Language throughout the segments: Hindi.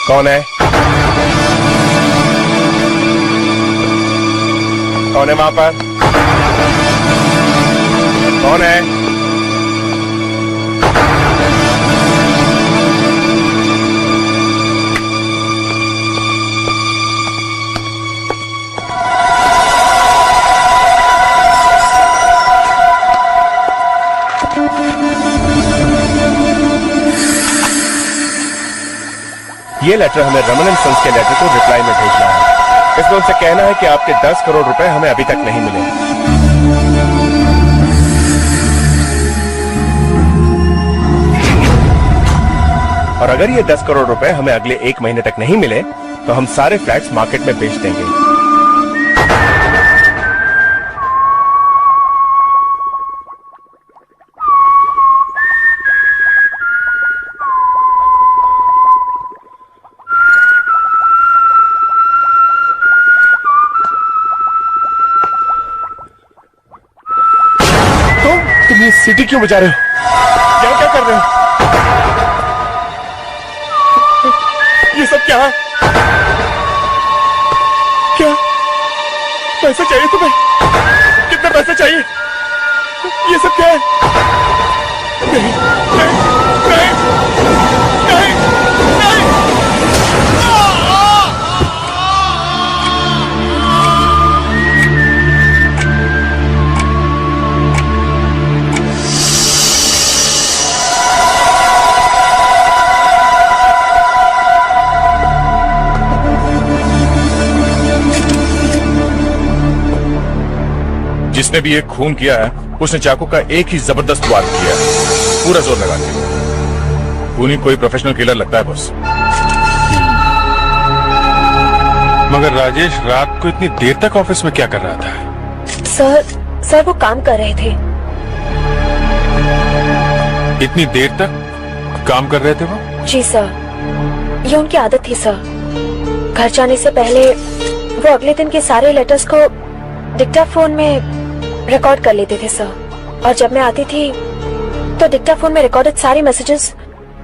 कौन है? कौन है वहां पर? कौन है? ये लेटर हमें रमन एंड सन्स के लेटर को रिप्लाई में भेजना है। इसमें उनसे कहना है कि आपके 10 करोड़ रुपए हमें अभी तक नहीं मिले। और अगर ये 10 करोड़ रुपए हमें अगले 1 महीने तक नहीं मिले तो हम सारे फ्लैट्स मार्केट में बेच देंगे। तुम ये सिटी क्यों बजा रहे हो? यहाँ क्या कर रहे हो? ये सब क्या है? क्या पैसे चाहिए तुम्हें? कितने पैसे चाहिए? ये सब क्या है? नहीं, नहीं, नहीं, नहीं, नहीं। जिसने भी ये खून किया है उसने चाकू का एक ही जबरदस्त वार किया है, पूरा जोर लगा के। खूनी कोई प्रोफेशनल किलर लगता है बॉस। मगर राजेश रात को इतनी देर तक ऑफिस में क्या कर रहा था? सर वो काम कर रहे थे। इतनी देर तक काम कर रहे थे वो? जी सर, ये उनकी आदत थी सर। घर जाने से पहले वो अगले दिन के सारे लेटर्स को डिक्टाफोन में रिकॉर्ड कर लेते थे सर। और जब मैं आती थी तो डिक्टाफोन में रिकॉर्डेड सारे मैसेजेस,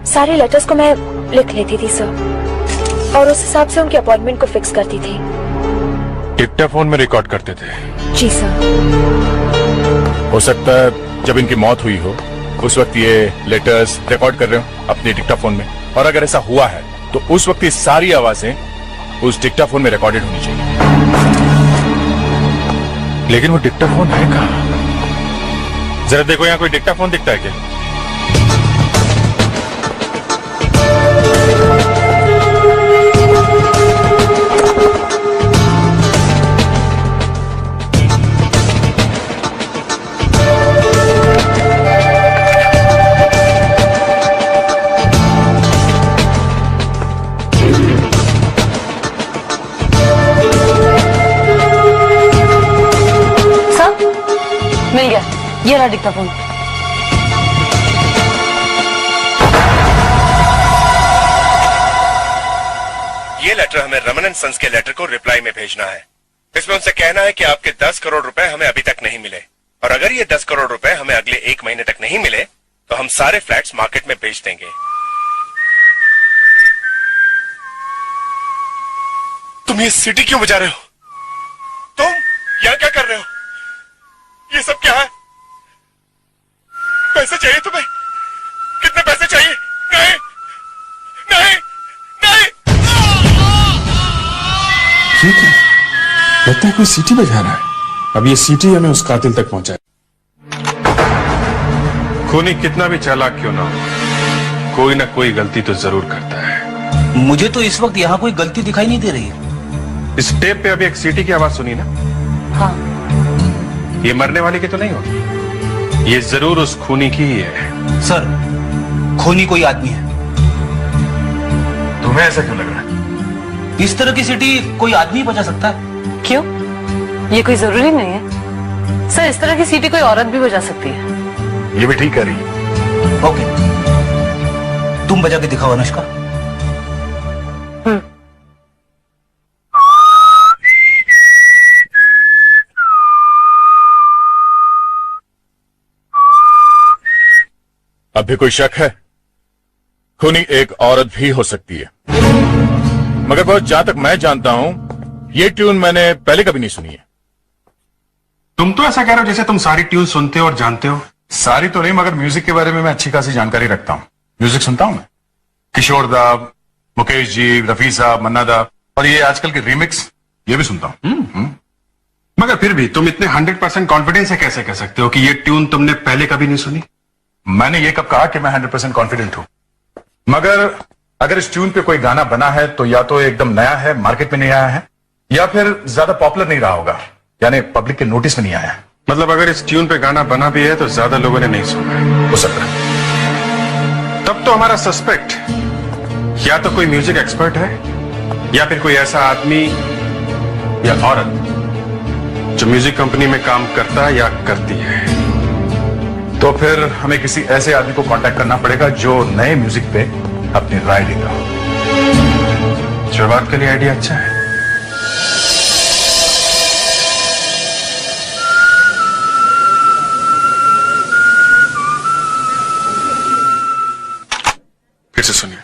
सारे लेटर्स को मैं लिख लेती थी सर और उस हिसाब से उनकी अपॉइंटमेंट को फिक्स करती थी। डिक्टाफोन में रिकॉर्ड करते थे? जी सर। हो सकता है जब इनकी मौत हुई हो उस वक्त ये लेटर्स रिकॉर्ड कर रहे हो अपने डिक्टाफोन में, और अगर ऐसा हुआ है तो उस वक्त ये सारी आवाजें उस डिक्टाफोन में रिकॉर्डेड होनी चाहिए। लेकिन वो डिक्टाफोन है कहाँ? जरा देखो यहाँ कोई डिक्टाफोन दिखता है क्या? मिल गया, ये रहा डिक्टाफोन। ये लेटर हमें रमन एंड सन्स के लेटर को रिप्लाई में भेजना है। इसमें उनसे कहना है कि आपके 10 करोड़ रुपए हमें अभी तक नहीं मिले, और अगर ये 10 करोड़ रुपए हमें अगले 1 महीने तक नहीं मिले तो हम सारे फ्लैट्स मार्केट में बेच देंगे। तुम ये सिटी क्यों बजा रहे हो? तुम यहाँ क्या कर रहे हो? ये सब क्या है? पैसे चाहिए तुम्हें? कितने पैसे चाहिए? नहीं, नहीं, नहीं। ये क्या? लगता है कोई सीटी बजा रहा है। अब ये सीटी हमें उस कातिल तक पहुंचाए। खूनी कितना भी चालाक क्यों ना हो, कोई ना कोई गलती तो जरूर करता है। मुझे तो इस वक्त यहाँ कोई गलती दिखाई नहीं दे रही है। इस टेप पे अभी एक सीटी की आवाज सुनी ना? हाँ। ये मरने वाले की तो नहीं होगी, ये जरूर उस खूनी की ही है। सर, खूनी कोई आदमी है। तुम्हें ऐसा क्यों लग रहा है? इस तरह की सीटी कोई आदमी बजा सकता है। क्यों? ये कोई जरूरी नहीं है सर, इस तरह की सीटी कोई औरत भी बजा सकती है। ये भी ठीक कर रही है। ओके, तुम बजा के दिखाओ अनुष्का। अब भी कोई शक है? खूनी एक औरत भी हो सकती है। मगर बहुत जहां तक मैं जानता हूं, ये ट्यून मैंने पहले कभी नहीं सुनी है। तुम तो ऐसा कह रहे हो जैसे तुम सारी ट्यून सुनते हो और जानते हो। सारी तो नहीं, मगर म्यूजिक के बारे में मैं अच्छी खासी जानकारी रखता हूं। म्यूजिक सुनता हूं मैं, किशोर दा, मुकेश जी, रफी साहब, मन्ना दा, और ये आजकल के रीमिक्स, ये भी सुनता हूं। मगर फिर भी तुम इतने 100% कॉन्फिडेंस से कैसे कह सकते हो कि ये ट्यून तुमने पहले कभी नहीं सुनी? मैंने ये कब कहा कि मैं 100% कॉन्फिडेंट हूं? मगर अगर इस ट्यून पे कोई गाना बना है तो या तो एकदम नया है, मार्केट में नहीं आया है, या फिर ज्यादा पॉपुलर नहीं रहा होगा, यानी पब्लिक के नोटिस में नहीं आया। मतलब अगर इस ट्यून पे गाना बना भी है तो ज्यादा लोगों ने नहीं सुना है। हो सकता है। तब तो हमारा सस्पेक्ट या तो कोई म्यूजिक एक्सपर्ट है या फिर कोई ऐसा आदमी या औरत जो म्यूजिक कंपनी में काम करता है या करती है। तो फिर हमें किसी ऐसे आदमी को कांटेक्ट करना पड़ेगा जो नए म्यूजिक पे अपनी राय देगा। शुरुआत के लिए आइडिया अच्छा है। फिर से सुनिए।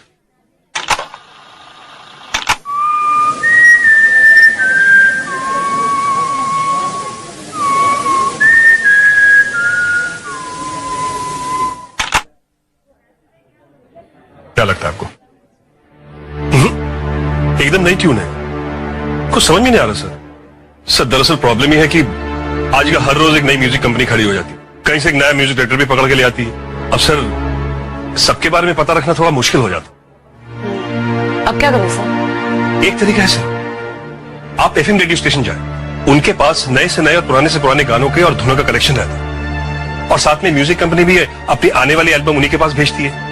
क्या लगता है आपको? एकदम नई ट्यून है, कुछ समझ में नहीं आ रहा सर। दरअसल प्रॉब्लम ये है कि आज का हर रोज एक नई म्यूजिक कंपनी खड़ी हो जाती है, कहीं से एक नया म्यूजिक डायरेक्टर भी पकड़ के ले आती है। अब सर सबके बारे में पता रखना थोड़ा मुश्किल हो जाता। अब क्या करें सर? एक तरीका है सर, आप एफएम रेडियो स्टेशन जाएं, उनके पास नए से नए और पुराने से पुराने गानों के और धुनों का कलेक्शन रहता है, और साथ में म्यूजिक कंपनी भी अपनी आने वाली एल्बम उन्हीं के पास भेजती है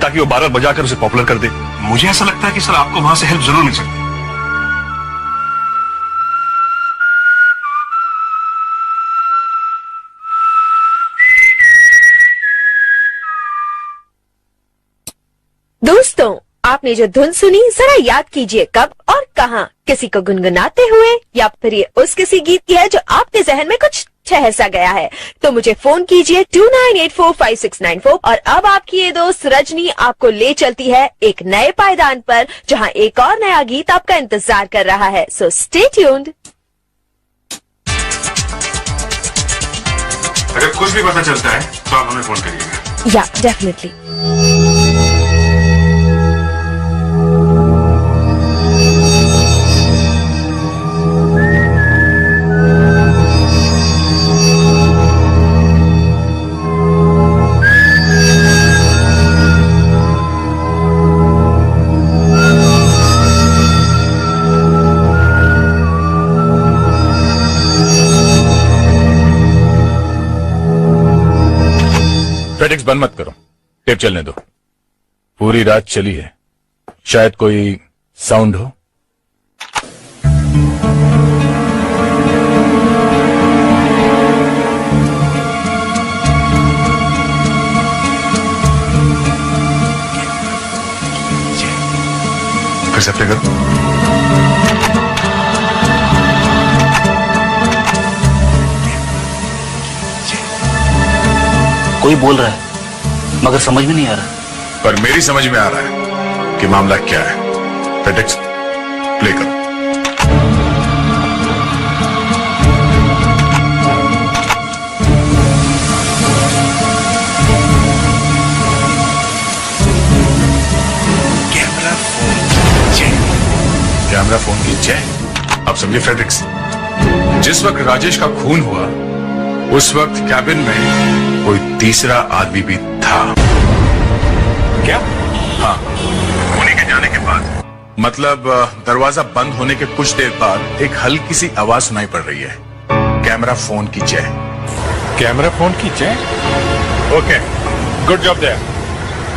ताकि वो बार-बार बजाकर उसे पॉपुलर कर दे। मुझे ऐसा लगता है कि सर आपको वहां से हेल्प जरूर मिल सकती है। दोस्तों, आपने जो धुन सुनी जरा याद कीजिए कब और कहां, किसी को गुनगुनाते हुए या फिर ये उस किसी गीत की है जो आपके जहन में कुछ ठहर सा गया है। तो मुझे फोन कीजिए 29845694 और अब आपकी ये दोस्त रजनी आपको ले चलती है एक नए पायदान पर जहां एक और नया गीत आपका इंतजार कर रहा है। So stay tuned. अगर कुछ भी पता चलता है तो आप हमें फोन करिएगा। या डेफिनेटली। फेडेक्स बंद मत करो, टेप चलने दो। पूरी रात चली है, शायद कोई साउंड हो। फिर से प्ले करो। कोई बोल रहा है मगर समझ में नहीं आ रहा। पर मेरी समझ में आ रहा है कि मामला क्या है। फेडेक्स प्ले करो। कैमरा फोन की जय। आप समझे फेडेक्स, जिस वक्त राजेश का खून हुआ उस वक्त कैबिन में कोई तीसरा आदमी भी था। क्या? हाँ, उन्हीं के जाने के बाद, मतलब दरवाजा बंद होने के कुछ देर बाद एक हल्की सी आवाज सुनाई पड़ रही है। कैमरा फोन की जय। कैमरा फोन की जय। Okay, good job there.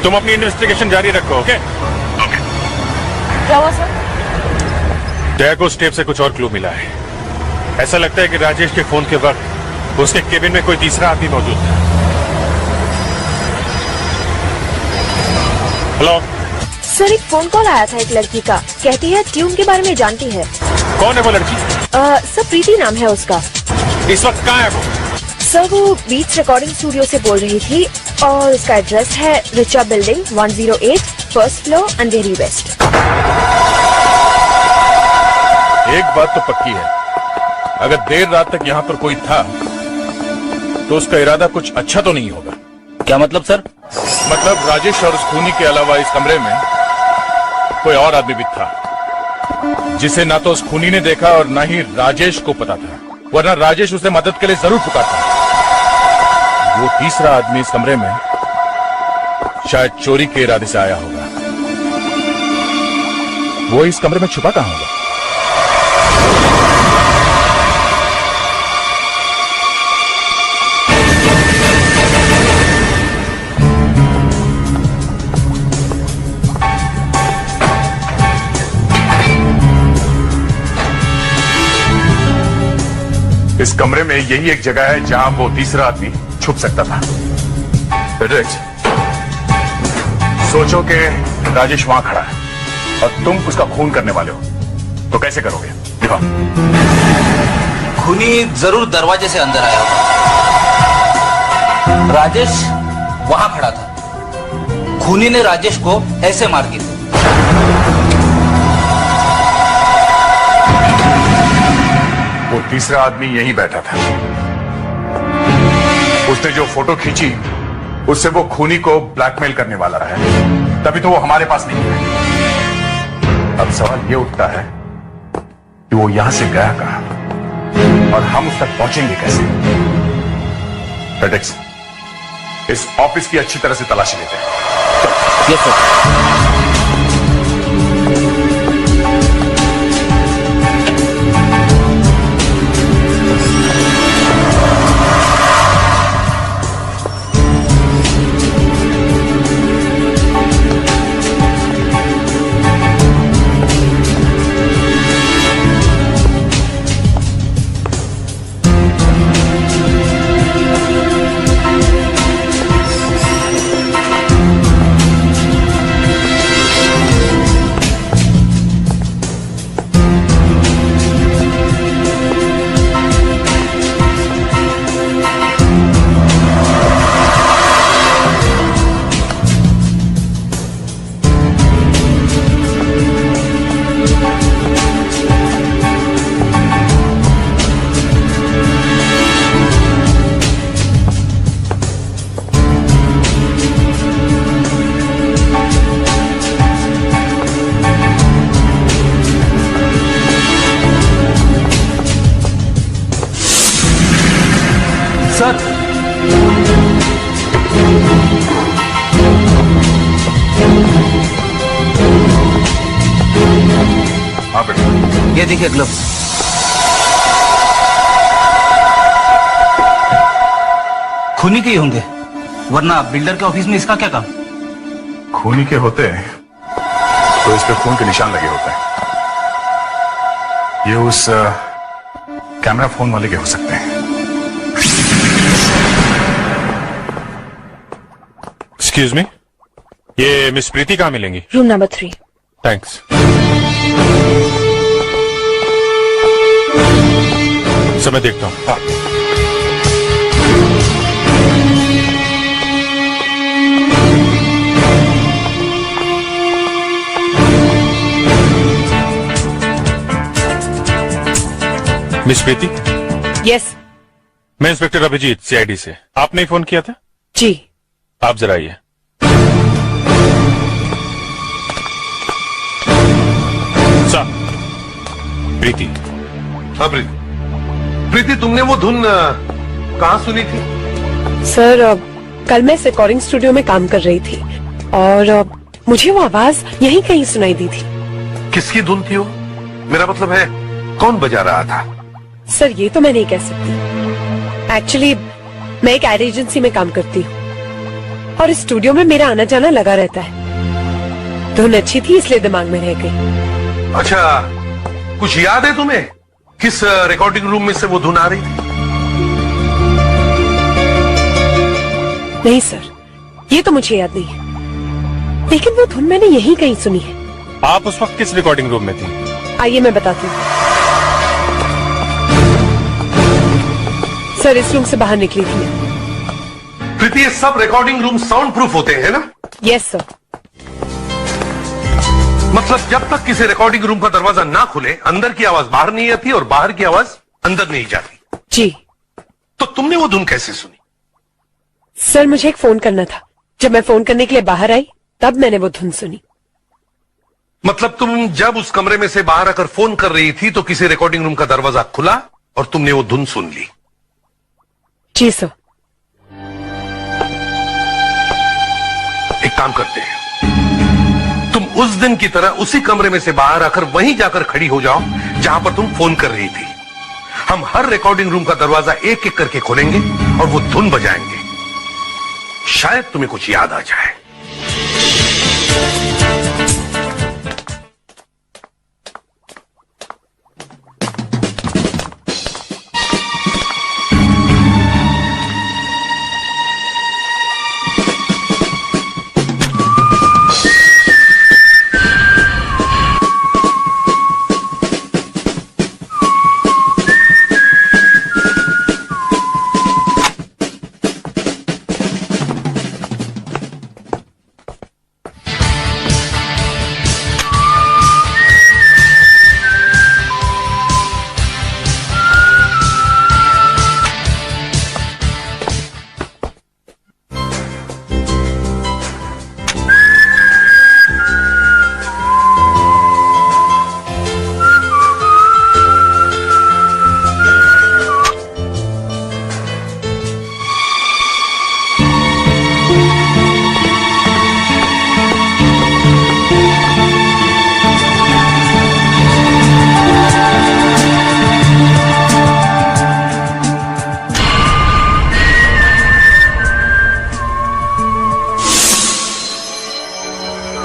तुम अपनी इन्वेस्टिगेशन जारी रखो। Okay okay. क्या हुआ सर? दया को उस टेप से कुछ और क्लू मिला है। ऐसा लगता है कि राजेश के फोन के वक्त उसके केबिन में कोई तीसरा आदमी मौजूद था। हेलो सर, एक फोन कॉल आया था एक लड़की का, कहती है ट्यून के बारे में जानती है। कौन है वो लड़की? सर, प्रीति नाम है उसका। इस वक्त कहाँ है वो? सर, वो बीट्स रिकॉर्डिंग स्टूडियो से बोल रही थी और उसका एड्रेस है रिचा बिल्डिंग 108 फर्स्ट फ्लोर अंधेरी वेस्ट। एक बात तो पक्की है, अगर देर रात तक यहाँ पर कोई था तो उसका इरादा कुछ अच्छा तो नहीं होगा। क्या मतलब सर? मतलब राजेश और उस खूनी के अलावा इस कमरे में कोई और आदमी भी था, जिसे ना तो उस खूनी ने देखा और ना ही राजेश को पता था, वरना राजेश उसे मदद के लिए जरूर पुकारता। वो तीसरा आदमी इस कमरे में शायद चोरी के इरादे से आया होगा। वो इस कमरे में छुपा कहां होगा? इस कमरे में यही एक जगह है जहां वो तीसरा आदमी छुप सकता था। फेडेरिक्स, सोचो कि राजेश वहां खड़ा है और तुम उसका खून करने वाले हो, तो कैसे करोगे? दिखाओ। खूनी जरूर दरवाजे से अंदर आया होगा। राजेश वहां खड़ा था, खूनी ने राजेश को ऐसे मार दिया। वो तीसरा आदमी यहीं बैठा था। उसने जो फोटो खींची उससे वो खूनी को ब्लैकमेल करने वाला है, तभी तो वो हमारे पास नहीं है। अब सवाल ये उठता है कि वो यहां से गया कहां और हम उस तक पहुंचेंगे कैसे? फेडेरिक्स, इस ऑफिस की अच्छी तरह से तलाशी लेते हैं। Yes sir. सर, हाँ बेटा, ये देखिए ग्लव्स। खूनी के ही होंगे, वरना बिल्डर के ऑफिस में इसका क्या काम? खूनी के होते तो इस पे खून के निशान लगे होते हैं। ये उस कैमरा फोन वाले के हो सकते हैं। एक्सक्यूज मी, ये मिस प्रीति कहाँ मिलेंगी? Room number 3। थैंक्स। समय देखता हूँ। हाँ। मिस प्रीति? यस। मैं इंस्पेक्टर अभिजीत, सीआईडी से। आपने ही फोन किया था? जी। आप जरा आइए। सर, प्रीति। हाँ प्रीति, तुमने वो धुन कहाँ सुनी थी? सर, कल मैं इस रिकॉर्डिंग स्टूडियो में काम कर रही थी और मुझे वो आवाज यहीं कहीं सुनाई दी थी। किसकी धुन थी वो? मेरा मतलब है, कौन बजा रहा था? सर, ये तो मैं नहीं कह सकती। एक्चुअली मैं एक एड एजेंसी में काम करती हूँ और इस स्टूडियो में मेरा आना जाना लगा रहता है। धुन अच्छी थी इसलिए दिमाग में रह गई। अच्छा, कुछ याद है तुम्हें किस रिकॉर्डिंग रूम में से वो धुन आ रही थी? नहीं सर, ये तो मुझे याद नहीं है, लेकिन वो धुन मैंने यहीं कहीं सुनी है। आप उस वक्त किस रिकॉर्डिंग रूम में थी? आइए मैं बताती हूँ। सर, इस रूम से बाहर निकली थी मैं। प्रीति, ये सब रिकॉर्डिंग रूम साउंड प्रूफ होते हैं ना? Yes sir. मतलब जब तक किसी रिकॉर्डिंग रूम का दरवाजा ना खुले अंदर की आवाज बाहर नहीं आती और बाहर की आवाज अंदर नहीं जाती। जी तो तुमने वो धुन कैसे सुनी? सर, मुझे एक फोन करना था। जब मैं फोन करने के लिए बाहर आई तब मैंने वो धुन सुनी। मतलब तुम जब उस कमरे में से बाहर आकर फोन कर रही थी तो किसी रिकॉर्डिंग रूम का दरवाजा खुला और तुमने वो धुन सुन ली। जी सर। एक काम करते हैं, तुम उस दिन की तरह उसी कमरे में से बाहर आकर वहीं जाकर खड़ी हो जाओ जहां पर तुम फोन कर रही थी। हम हर रिकॉर्डिंग रूम का दरवाजा एक एक करके खोलेंगे और वो धुन बजाएंगे। शायद तुम्हें कुछ याद आ जाए।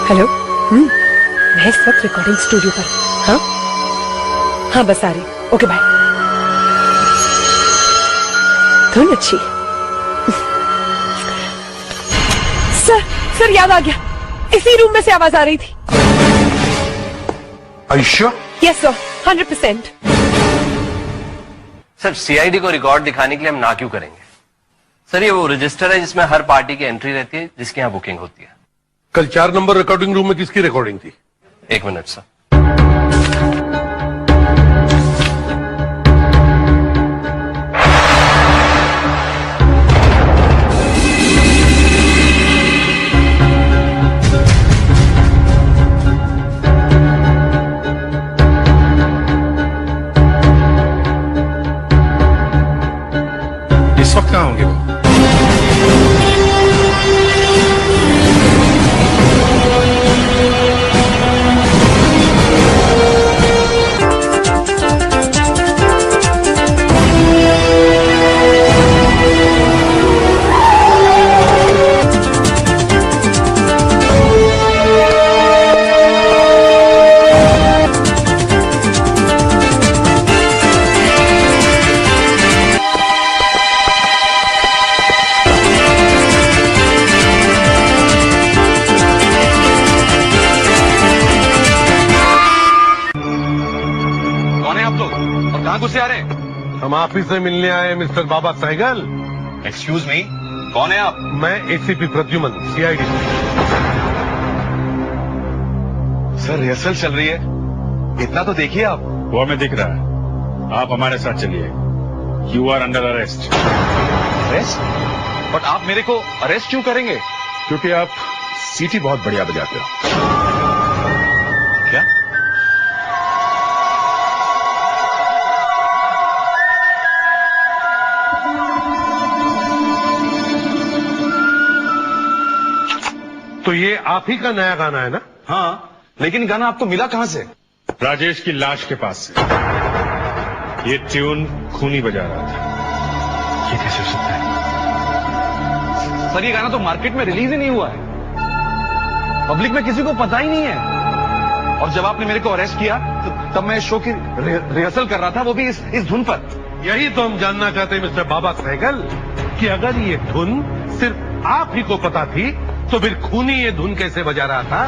हेलो। मैं इस वक्त रिकॉर्डिंग स्टूडियो पर। हाँ बस आ रही। Okay bye. धुन अच्छी। सर याद आ गया, इसी रूम में से आवाज आ रही थी। Are you sure? Yes sir, 100%। Sir CID को रिकॉर्ड दिखाने के लिए हम ना क्यों करेंगे? सर ये वो रजिस्टर है जिसमें हर पार्टी की एंट्री रहती है, जिसके यहाँ बुकिंग होती है। कल 4 नंबर रिकॉर्डिंग रूम में किसकी रिकॉर्डिंग थी? 1 मिनट सर। इस वक्त कहाँ होंगे वो? से आ रहे हैं? हम आप ही से मिलने आए मिस्टर बाबा सहगल। एक्सक्यूज मी, कौन है आप? मैं ACP Pradyuman, CID. Sir rehearsal चल रही है, इतना तो देखिए आप। वो हमें दिख रहा है, आप हमारे साथ चलिए। You are under arrest. Arrest? But आप मेरे को अरेस्ट क्यों करेंगे? क्योंकि आप सीटी बहुत बढ़िया बजाते हो। क्या? तो ये आप ही का नया गाना है ना? हाँ, लेकिन गाना आपको मिला कहां से? राजेश की लाश के पास से। ये ट्यून खूनी बजा रहा था। ये कैसे हो सकता है? सर ये गाना तो मार्केट में रिलीज ही नहीं हुआ है, पब्लिक में किसी को पता ही नहीं है। और जब आपने मेरे को अरेस्ट किया तो तब मैं शो की रिहर्सल कर रहा था, वो भी इस धुन पर। यही तो हम जानना चाहते हैं मिस्टर बाबा सहगल कि अगर ये धुन सिर्फ आप ही को पता थी तो फिर खूनी ये धुन कैसे बजा रहा था?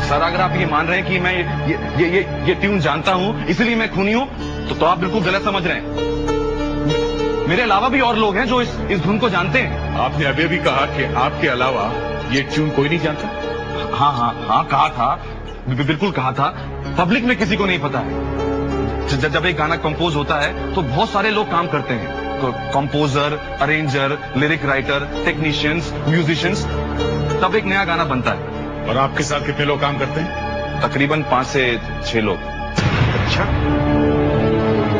सर अगर आप ये मान रहे हैं कि मैं ये ट्यून जानता हूं इसलिए मैं खूनी हूं तो आप बिल्कुल गलत समझ रहे हैं। मेरे अलावा भी और लोग हैं जो इस धुन को जानते हैं। आपने अभी भी कहा कि आपके अलावा ये ट्यून कोई नहीं जानता। हाँ हाँ हाँ कहा था, बिल्कुल कहा था। पब्लिक में किसी को नहीं पता है। जब एक गाना कंपोज होता है तो बहुत सारे लोग काम करते हैं, composer, arranger, lyric writer, technicians, musicians, तब एक नया गाना बनता है। और आपके साथ कितने लोग काम करते हैं? तकरीबन 5 से 6 लोग। अच्छा,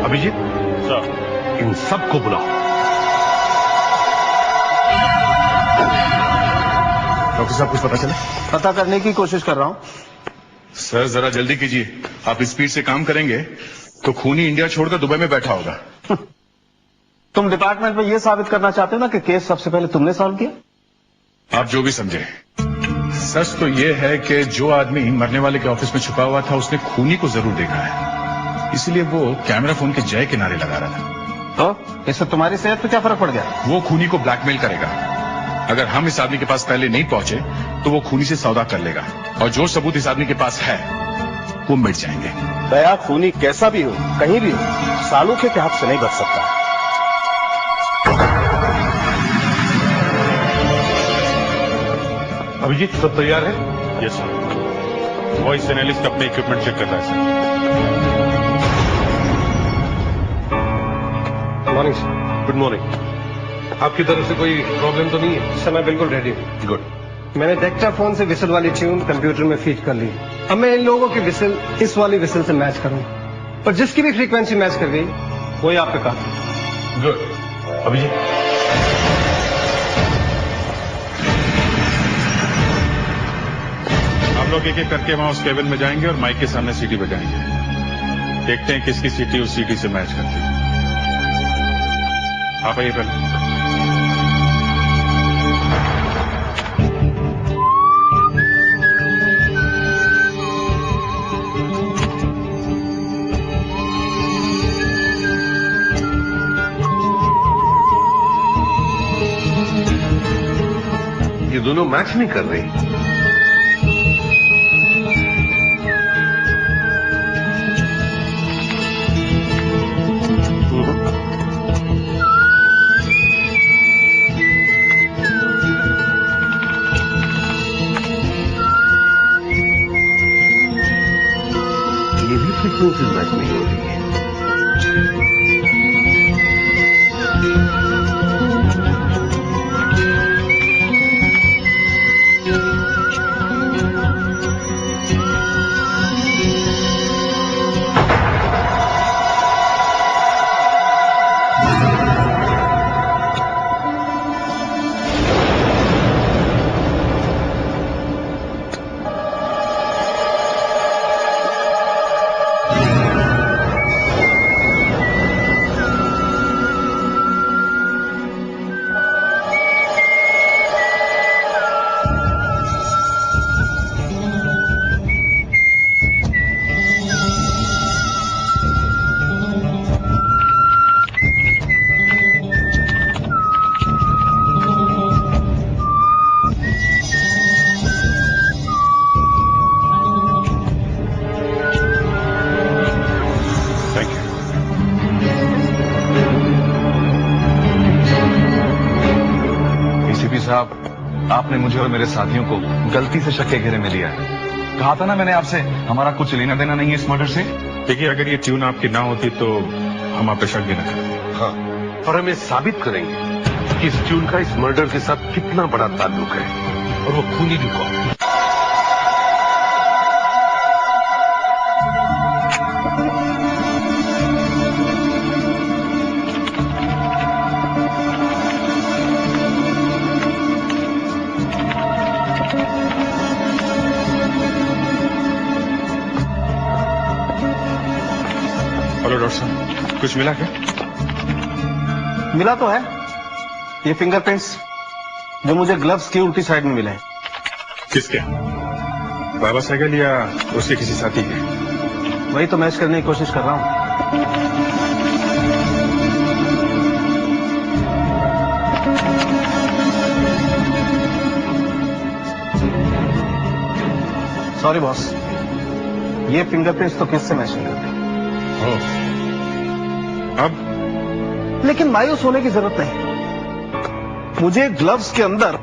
अभिजीत सर, इन सबको बुलाओ। डॉक्टर साहब कुछ पता चला? पता करने की कोशिश कर रहा हूँ। सर जरा जल्दी कीजिए, आप स्पीड से काम करेंगे तो खूनी इंडिया छोड़कर दुबई में बैठा होगा। तुम डिपार्टमेंट में ये साबित करना चाहते हो ना कि केस सबसे पहले तुमने सॉल्व किया? आप जो भी समझे, सच तो ये है कि जो आदमी मरने वाले के ऑफिस में छुपा हुआ था उसने खूनी को जरूर देखा है, इसलिए वो कैमरा फोन के जय किनारे लगा रहा था। तो इससे तुम्हारी सेहत पे क्या फर्क पड़ गया? वो खूनी को ब्लैकमेल करेगा। अगर हम इस आदमी के पास पहले नहीं पहुंचे तो वो खूनी से सौदा कर लेगा, और जो सबूत इस आदमी के पास है वो मिट जाएंगे। दया खूनी कैसा भी हो, कहीं भी हो, सालूखे के हाथ से नहीं बच सकता। अभिजीत सब तैयार है? Yes sir. वॉइस एनालिस्ट अपने इक्विपमेंट चेक कर रहा है sir. Morning sir. Good morning. आपकी तरफ से कोई प्रॉब्लम तो नहीं है? सर मैं बिल्कुल रेडी हूँ। गुड। मैंने डिक्टाफोन से विसल वाली ट्यून कंप्यूटर में फीड कर ली। अब मैं इन लोगों की विसल इस वाली विसल से मैच करूंगा, और जिसकी भी फ्रीक्वेंसी मैच कर गई वही आप पे काफी। गुड। अभिजीत हम लोग एक एक करके वहां उस केबिन में जाएंगे और माइक के सामने सीटी बजाएंगे। देखते हैं किसकी सीटी उस सीटी से मैच करती है। आप आइए पहले। ये दोनों मैच नहीं कर रही। ये भी फ्रीक्वेंसीज मैच नहीं हो रही है। साहब, आपने मुझे और मेरे साथियों को गलती से शक के घेरे में लिया है। कहा था ना मैंने आपसे, हमारा कुछ लेना देना नहीं है इस मर्डर से। देखिए, अगर ये ट्यून आपकी ना होती तो हम आप पे शक भी न करते। हाँ, और हम ये साबित करेंगे कि इस ट्यून का इस मर्डर के साथ कितना बड़ा ताल्लुक है, और वो खूनी भी कौन। हेलो डॉक्टर साहब, कुछ मिला क्या? मिला तो है, ये फिंगरप्रिंट्स जो मुझे ग्लव्स की उल्टी साइड में मिले हैं। किसके? बाबा साइकिल या उसके किसी साथी के? वही तो मैच करने की कोशिश कर रहा हूं। सॉरी बॉस, ये फिंगरप्रिंट्स तो किससे मैच नहीं करते। अब लेकिन मायूस होने की जरूरत नहीं, मुझे ग्लव्स के अंदर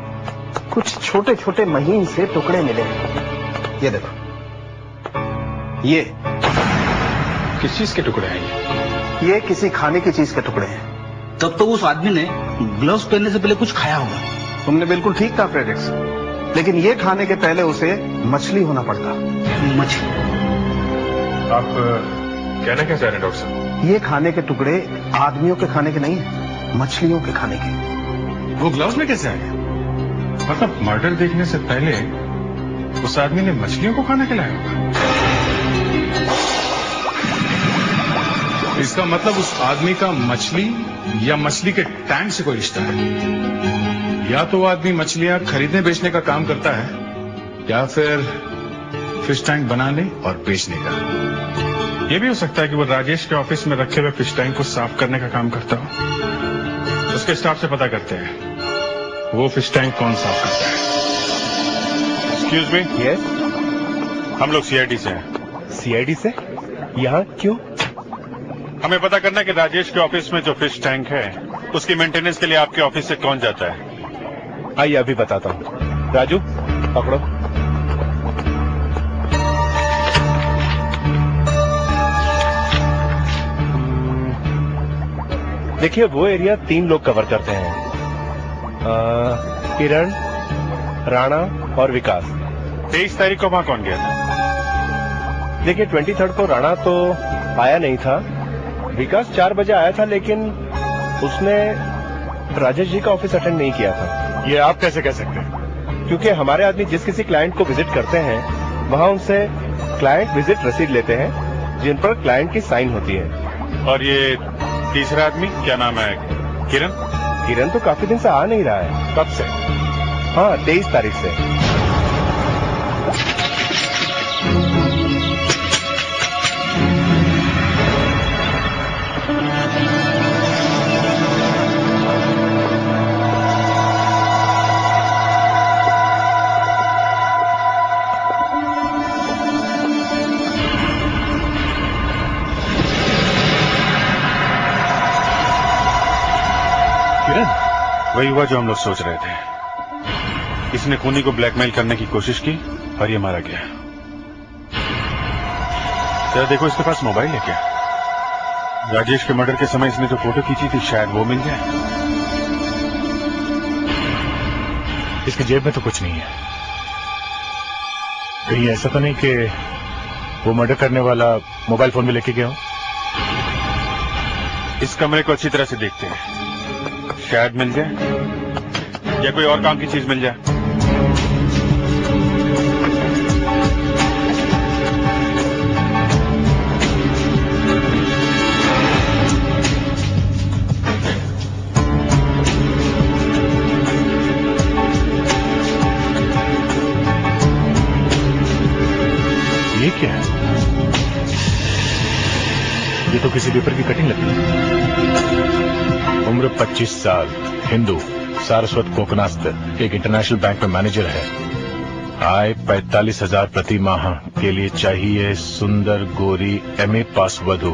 कुछ छोटे छोटे महीन से टुकड़े मिले। ये देखो, ये किस चीज के टुकड़े हैं? ये किसी खाने की चीज के टुकड़े हैं। तब तो उस आदमी ने ग्लव्स पहनने से पहले कुछ खाया होगा। तुमने बिल्कुल ठीक कहा फ्रेडरिक्स, लेकिन ये खाने के पहले उसे मछली होना पड़ता। मछली? आप कहना क्या चाह रहे हैं डॉक्टर साहब? ये खाने के टुकड़े आदमियों के खाने के नहीं है, मछलियों के खाने के। वो ग्लव्स में कैसे आए? मतलब मर्डर देखने से पहले उस आदमी ने मछलियों को खाना खिलाया होगा। इसका मतलब उस आदमी का मछली या मछली के टैंक से कोई रिश्ता है। या तो वो आदमी मछलियां खरीदने बेचने का काम करता है, या फिर फिश टैंक बनाने और बेचने का। यह भी हो सकता है कि वो राजेश के ऑफिस में रखे हुए फिश टैंक को साफ करने का काम करता हो। उसके स्टाफ से पता करते हैं वो फिश टैंक कौन साफ करता है। Excuse me. यस, हम लोग सीआईडी से हैं। सीआईडी से? यहाँ क्यों? हमें पता करना है कि राजेश के ऑफिस में जो फिश टैंक है उसकी मेंटेनेंस के लिए आपके ऑफिस से कौन जाता है। आइए अभी बताता हूँ। राजू पकड़ो। देखिए, वो एरिया 3 लोग कवर करते हैं, किरण, राणा और विकास। 23 तारीख को वहां कौन गया था? देखिए, 23 को राणा तो आया नहीं था। विकास 4 बजे आया था, लेकिन उसने राजेश जी का ऑफिस अटेंड नहीं किया था। ये आप कैसे कह सकते हैं? क्योंकि हमारे आदमी जिस किसी क्लाइंट को विजिट करते हैं वहां उनसे क्लाइंट विजिट रसीद लेते हैं, जिन पर क्लाइंट की साइन होती है। और ये तीसरा आदमी क्या नाम है? किरण? किरण तो काफी दिन से आ नहीं रहा है। कब से? हाँ, 23 तारीख से। वही हुआ जो हम लोग सोच रहे थे। इसने खूनी को ब्लैकमेल करने की कोशिश की और ये मारा गया। जरा देखो, इसके पास मोबाइल है क्या? राजेश के मर्डर के समय इसने जो फोटो खींची थी, शायद वो मिल जाए। इसकी जेब में तो कुछ नहीं है। कहीं ऐसा तो नहीं कि वो मर्डर करने वाला मोबाइल फोन में लेके गया हो? इस कमरे को अच्छी तरह से देखते हैं, शायद मिल जाए या कोई और काम की चीज मिल जाए। ये क्या है? ये तो किसी पेपर की कटिंग लगती है। उम्र 25 साल, हिंदू, सारस्वत कोकनास्त, एक इंटरनेशनल बैंक में मैनेजर है। आय 45,000 प्रति माह के लिए चाहिए सुंदर गोरी एमए पास वधु।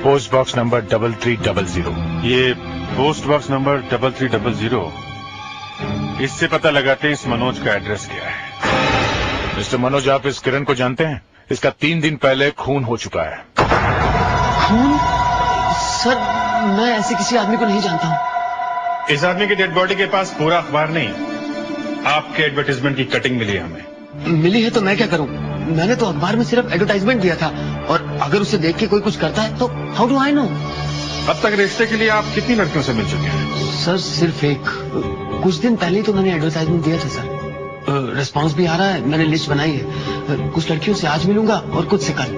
Post box number 3300। ये पोस्ट बॉक्स नंबर 3300, इससे पता लगाते हैं इस मनोज का एड्रेस क्या है। मिस्टर मनोज, आप इस किरण को जानते हैं? इसका 3 दिन पहले खून हो चुका है। खून? सर, मैं ऐसे किसी आदमी को नहीं जानता हूँ। इस आदमी की डेड बॉडी के पास पूरा अखबार नहीं, आपके एडवर्टाइजमेंट की कटिंग मिली है हमें। मिली है तो मैं क्या करूँ? मैंने तो अखबार में सिर्फ एडवर्टाइजमेंट दिया था, और अगर उसे देख के कोई कुछ करता है तो हाउ डू आई नो? अब तक रिश्ते के लिए आप कितनी लड़कियों से मिल चुके हैं? सर, सिर्फ एक। कुछ दिन पहले ही तो मैंने एडवर्टाइजमेंट दिया था सर। रिस्पांस भी आ रहा है, मैंने लिस्ट बनाई है। कुछ लड़कियों से आज मिलूंगा और कुछ से कल।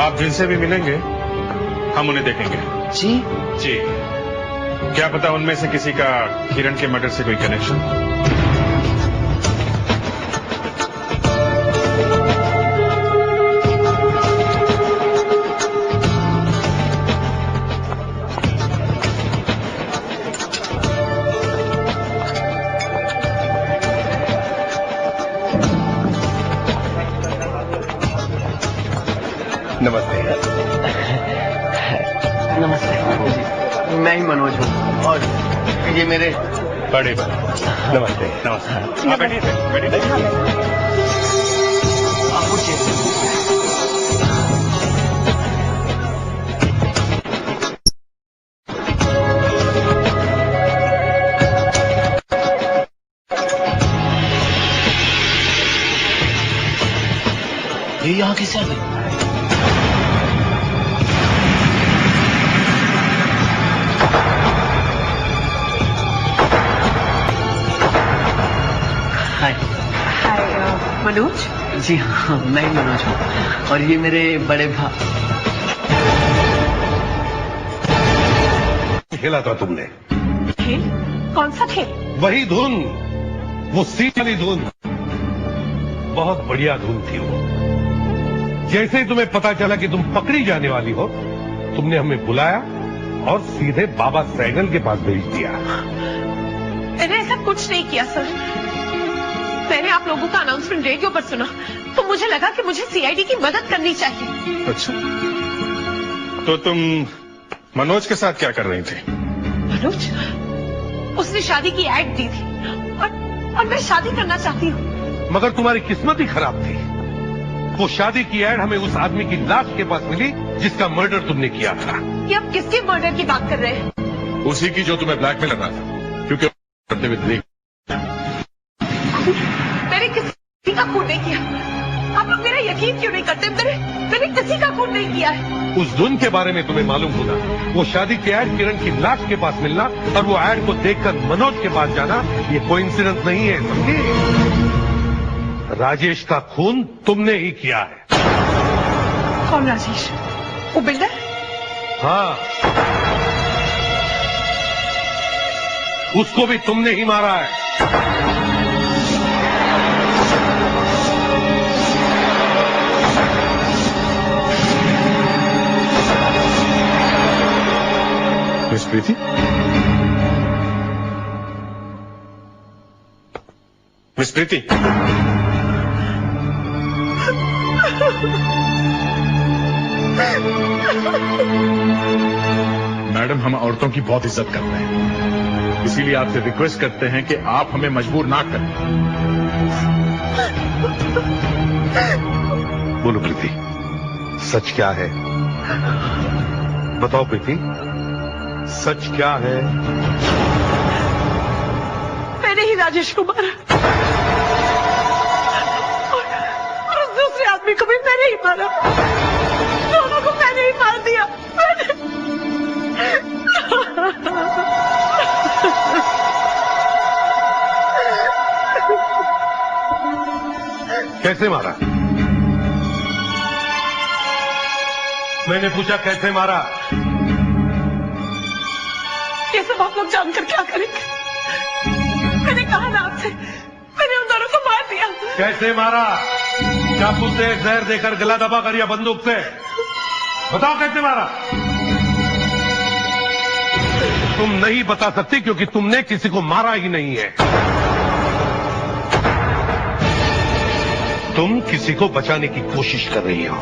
आप जिनसे भी मिलेंगे हम उन्हें देखेंगे। जी जी। क्या पता उनमें से किसी का किरण के मर्डर से कोई कनेक्शन। नमस्ते। नमस्ते। मैं ही मनोज हूँ, और ये मेरे बड़े नमस्ते नमस्ते। हाँ बैठिए बैठिए। ये यहाँ कैसे आ गई? मनोज? जी हाँ, मैं ही मनोज हूँ और ये मेरे बड़े खेला था तुमने? खेल? कौन सा खेल? वही धुन, वो सी वाली धुन, बहुत बढ़िया धुन थी वो। जैसे ही तुम्हें पता चला कि तुम पकड़ी जाने वाली हो, तुमने हमें बुलाया और सीधे बाबा सैगल के पास भेज दिया। मैंने ऐसा कुछ नहीं किया सर। मैंने आप लोगों का अनाउंसमेंट रेडियो पर सुना तो मुझे लगा कि मुझे सीआईडी की मदद करनी चाहिए। अच्छा, तो तुम मनोज के साथ क्या कर रही थी? मनोज? उसने शादी की ऐड दी थी और मैं शादी करना चाहती हूँ। मगर तुम्हारी किस्मत ही खराब थी। वो शादी की ऐड हमें उस आदमी की लाश के पास मिली जिसका मर्डर तुमने किया था। ये आप किसके मर्डर की बात कर रहे हैं? उसी की जो तुम्हें ब्लैकमेल कर रहा था, क्योंकि करते हुए देख। मैंने किसी का खून नहीं किया। आप लोग मेरा यकीन क्यों नहीं करते? मैंने किसी का खून नहीं किया है। उस धुन के बारे में तुम्हें मालूम होना, वो शादी की ऐड किरण की लाश के पास मिलना और वो ऐड को देखकर मनोज के पास जाना, ये कोइंसिडेंस नहीं है, समझी? राजेश का खून तुमने ही किया है। कौन राजेश? वो बिल्डर? हाँ, उसको भी तुमने ही मारा है। मिस प्रीति, मिस प्रीति, मैडम हम औरतों की बहुत इज्जत करते हैं, इसीलिए आपसे रिक्वेस्ट करते हैं कि आप हमें मजबूर ना करें। बोलो प्रीति, सच क्या है? बताओ प्रीति, सच क्या है? मैंने ही राजेश को मारा और उस दूसरे आदमी को भी मैंने ही मारा। दोनों को मैंने ही मार दिया। कैसे मारा? मैंने पूछा कैसे मारा? ये सब आप लोग जानकर क्या करेंगे? मैंने कहा ना आपसे, मैंने उन दोनों को मार दिया। कैसे मारा? चाकू से, जहर देकर, गला दबा कर या बंदूक से? बताओ कैसे मारा? तुम नहीं बता सकती क्योंकि तुमने किसी को मारा ही नहीं है। तुम किसी को बचाने की कोशिश कर रही हो।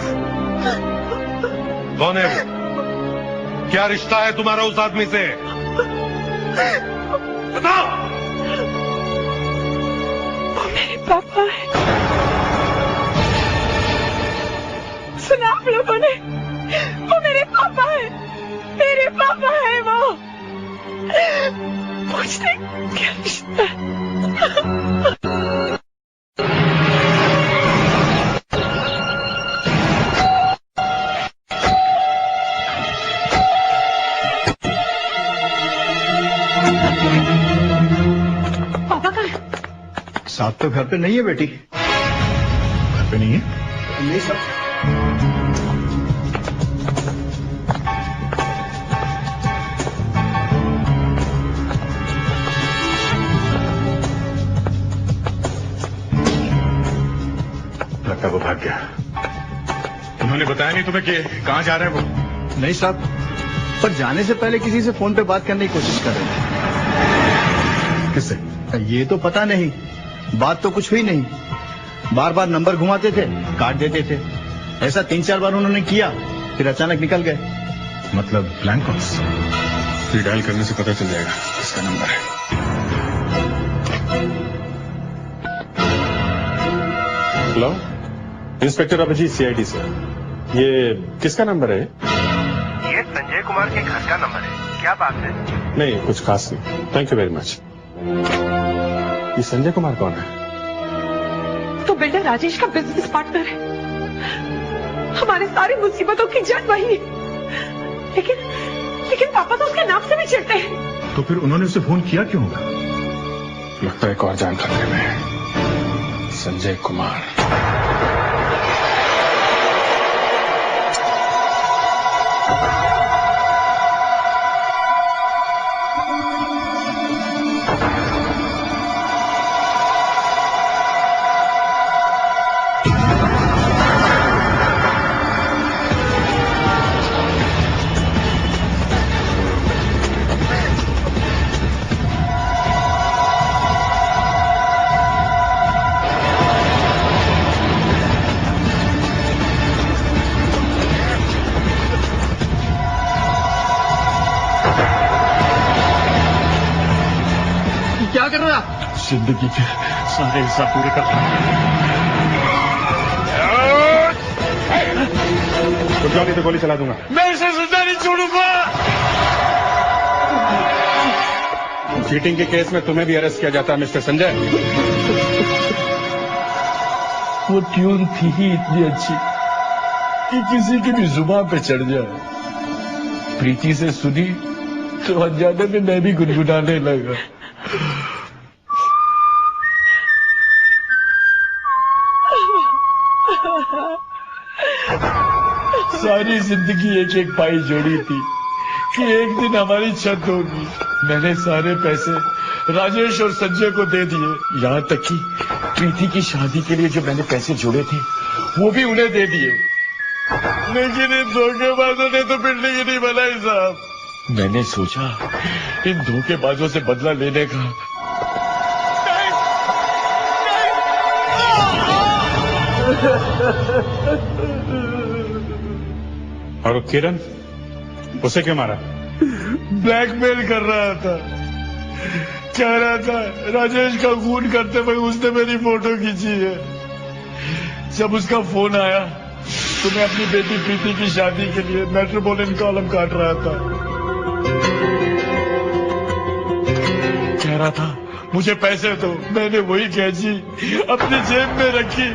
कौन है वो? क्या रिश्ता है तुम्हारा उस आदमी से? बताओ। वो मेरे पापा है। सुना आप लोगों ने? वो मेरे पापा है। मेरे पापा है वो। पूछते क्या रिश्ता है? साहब तो घर पे नहीं है बेटी। घर पे नहीं है? नहीं साहब। लगता वो भाग गया। उन्होंने बताया नहीं तुम्हें कि कहां जा रहे हैं वो? नहीं साहब, पर जाने से पहले किसी से फोन पे बात करने की कोशिश कर रहे थे। किससे? ये तो पता नहीं, बात तो कुछ हुई नहीं। बार बार नंबर घुमाते थे, काट देते थे। ऐसा 3-4 बार उन्होंने किया, फिर अचानक निकल गए। मतलब ब्लैंक कॉल्स? फिर डायल करने से पता चल जाएगा किसका नंबर है। हेलो, इंस्पेक्टर अभिजीत सीआईडी से। ये किसका नंबर है? ये संजय कुमार के घर का नंबर है। क्या बात है? नहीं, कुछ खास नहीं। Thank you very much. ये संजय कुमार कौन है? तो बिल्डर राजेश का बिजनेस पार्टनर है। हमारे सारी मुसीबतों की जड़ वही है। लेकिन पापा तो उसके नाम से भी चिढ़ते हैं। तो फिर उन्होंने उसे फोन किया क्यों होगा? लगता है एक और जान खतरे में है। संजय कुमार। क्या कर रहे हो आप? जिंदगी के सारे हिसाब पूरे कर रहा हूं। तो गोली चला दूंगा। मैं इसे जिंदा नहीं छोड़ूंगा। चीटिंग के केस में तुम्हें भी अरेस्ट किया जाता है मिस्टर संजय। वो ट्यून थी ही इतनी अच्छी कि किसी की भी जुबान पे चढ़ जाए। प्रीति से सुनी तो अनजाने में मैं भी गुनगुनाने लगा। सारी जिंदगी एक एक पाई जोड़ी थी कि एक दिन हमारी छत होगी। मैंने सारे पैसे राजेश और संजय को दे दिए, यहाँ तक कि प्रीति की शादी के लिए जो मैंने पैसे जोड़े थे वो भी उन्हें दे दिए। लेकिन इन धोखेबाजों ने तो बिल्डिंग ही नहीं बनाई साहब। मैंने सोचा इन धोखेबाजों से बदला लेने का। और किरण, उसे क्यों मारा? ब्लैकमेल कर रहा था। कह रहा था राजेश का खून करते हुए उसने मेरी फोटो खींची है। जब उसका फोन आया तो मैं अपनी बेटी प्रीति की शादी के लिए मेट्रोपोलिटन कॉलम काट रहा था। कह रहा था मुझे पैसे दो। मैंने वही कैची अपनी जेब में रखी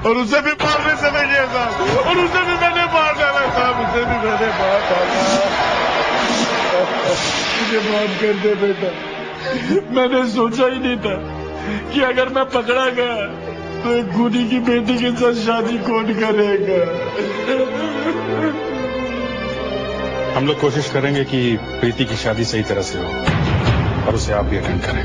और उसे भी मारने चले गया था। और उसे भी मैंने मार डाला था। उसे भी मैंने मार डाला। मुझे माफ कर दे बेटा। मैंने सोचा ही नहीं था कि अगर मैं पकड़ा गया तो एक खूनी की बेटी के साथ शादी कौन करेगा। हम लोग कोशिश करेंगे कि प्रीति की शादी सही तरह से हो और उसे आप भी अटेंड करें।